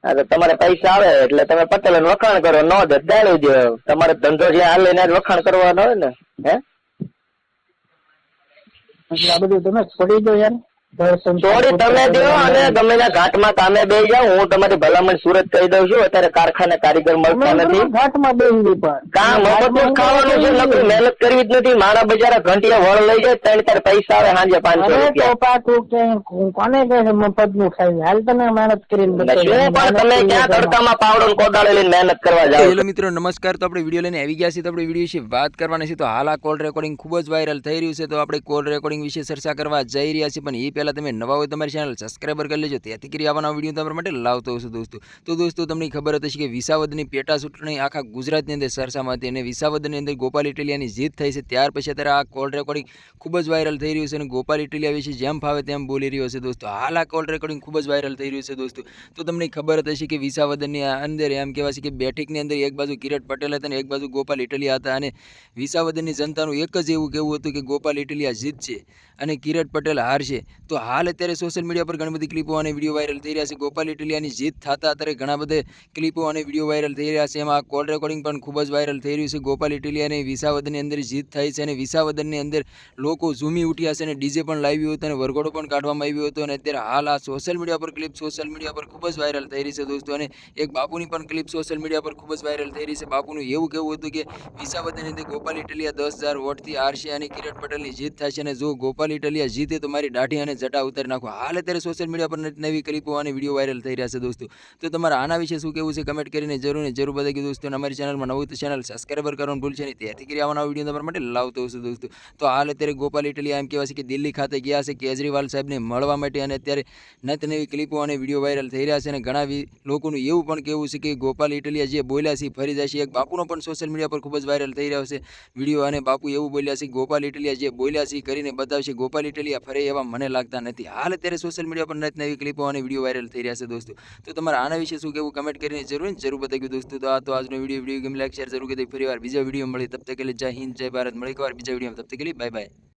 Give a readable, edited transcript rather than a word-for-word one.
હા તો તમારે પૈસા આવે એટલે તમે પટેલ વખાણ કરો, નો દે દાળી દો. તમારે ધંધો જ્યાં હાલે ને વખાણ કરવાનો હોય ને. હે એટલે આ બધું તમે છોડી દો યાર. થોડી તમે દો અને ગમે ના ઘાટમાં કામે બે જાવ. હું તમારી ભલામણ સુરત કહી દઉં છું. અત્યારે કારખાને કારીગર મળતા નથી. ઘાટમાં બેસી પણ કામ મફતનું જ ખાવાનું છે, નકરી મહેનત કરવી જ નથી. મારા બજારા ઘંટિયા વળ લઈ જાય, ત્રણ ચાર પૈસા આવે સાંજે 500 રૂપિયા. કોને કહે છે મફત નું ખાઈ? હાલ તમે મહેનત કરીને શું પણ તમે ક્યાં તડકામાં પાવડો ને કોદાળે લઈને મહેનત કરવા જાવ? હેલો મિત્રો નમસ્કાર. તો આપણે વિડીયો લઈને આવી ગયા છીએ. તો આપણે વિડીયો વિશે વાત કરવાની છે. તો હાલ આ કોલ રેકોર્ડિંગ ખૂબ જ વાયરલ થઈ રહ્યું છે. તો આપણે કોલ રેકોર્ડિંગ વિશે ચર્ચા કરવા જઈ રહ્યા છીએ. પણ એ પહેલાં તમે નવા હોય તમારી ચેનલ સબસ્ક્રાઈબર કરી લેજો. ત્યાંથી કરી આવવાના વિડીયો તમારા માટે લાવતો હશે દોસ્તો. તો દોસ્તો તમને ખબર હશે કે વિસાવદરની પેટા ચૂંટણી આખા ગુજરાતની અંદર ચર્ચામાં હતી અને વિસાવદરની અંદર ગોપાલ ઇટલિયાની જીત થઈ છે. ત્યાર પછી અત્યારે આ કોલ રેકોર્ડિંગ ખૂબ જ વાયરલ થઈ રહ્યું છે અને ગોપાલ ઇટલિયા વિશે જેમ ફાવે તેમ બોલી રહ્યો છે દોસ્તો. હાલ આ કોલ રેકોર્ડિંગ ખૂબ જ વાયરલ થઈ રહ્યું છે દોસ્તો. તો તમને ખબર હશે કે વિસાવદરની અંદર એમ કહેવાય છે કે બેઠકની અંદર એક બાજુ કિરીટ પટેલ હતા અને એક બાજુ ગોપાલ ઇટલિયા હતા અને વિસાવદરની જનતાનું એક જ એવું કહેવું હતું કે ગોપાલ ઇટલિયા જીતશે અને કિરીટ પટેલ હારશે. તો હાલ અત્યારે સોશિયલ મીડિયા પર ઘણી બધી ક્લિપો અને વિડીયો વાયરલ થઈ રહ્યા છે. ગોપાલ ઇટલિયાની જીત થતા અત્યારે ઘણા બધા ક્લિપો અને વિડીયો વાયરલ થઈ રહ્યા છે. એમાં કોલ રેકોર્ડિંગ પણ ખૂબ જ વાયરલ થઈ રહ્યું છે. ગોપાલ ઇટલિયાની વિસાવદરની અંદર જીત થઈ છે અને વિસાવદરની અંદર લોકો ઝૂમી ઉઠ્યા છે અને ડીજે પણ લાવ્યું હતું અને વરઘોડો પણ કાઢવામાં આવ્યો હતો. અને અત્યારે હાલ આ સોશિયલ મીડિયા પર ક્લિપ સોશિયલ મીડિયા પર ખૂબ જ વાયરલ થઈ રહી છે દોસ્તો. અને એક બાપુની પણ ક્લિપ સોશિયલ મીડિયા પર ખૂબ જ વાયરલ થઈ રહી છે. બાપુનું એવું કહેવું હતું કે વિસાવદરની અંદર ગોપાલ ઇટલિયા 10,000 વોટથી હારશે અને કિરીટ પટેલની જીત થશે અને જો ગોપાલ ઇટલિયા જીતે તો મારી દાઢી અને જટા ઉતારી નાખો. હાલ અત્યારે સોશિયલ મીડિયા પર નવી ક્લિપો અને વિડીયો વાયરલ થઈ રહ્યા છે દોસ્તો. તો તમારે આના વિશે શું કહેવું છે કમેન્ટ કરીને જરૂર બતાવી દોસ્તો. અને અમારી ચેનલમાં નવું તો ચેનલ સબસ્ક્રાઈબર કરવાનું ભૂલશે નહીં. ત્યાંથી કરી આવવાના વિડીયો તમારા માટે લાવતો હશે દોસ્તો. તો હાલ અત્યારે ગોપાલ ઇટલિયા એમ કહેવાય છે કે દિલ્હી ખાતે ગયા છે કેજરીવાલ સાહેબને મળવા માટે અને અત્યારે નવી ક્લિપો અને વિડીયો વાયરલ થઈ રહ્યા છે. અને ઘણા લોકોનું એવું પણ કહેવું છે કે ગોપાલ ઇટલિયા જે બોલ્યા છે ફરી જશે. એક બાપુનો પણ સોશિયલ મીડિયા પર ખૂબ જ વાયરલ થઈ રહ્યો છે વિડીયો અને બાપુ એવું બોલ્યા છે કે ગોપાલ ઇટલિયા જે બોલ્યા છે કરીને બતાવશે. ગોપાલ ઇટલિયા ફરે એવા મને લાગતા નથી. હાલ અત્યારે સોશિયલ મીડિયા પર નવી ક્લિપો અને વિડીયો વાયરલ થઈ રહ્યા છે દોસ્તો. તો તમારે આના વિશે શું કહેવું કમેન્ટ કરીને જરૂર બતાવ્યું દોસ્તો. તો આજનો વિડીયો ગમે લાઈક શેર જરૂર કરી ફરી વાર બીજા વિડીયો મળી. તબ તક કે લીએ જય હિન્દ જય ભારત. મળી એકવાર બીજા વિડીયોમાં. તબ તક કે લીએ બાય બાય.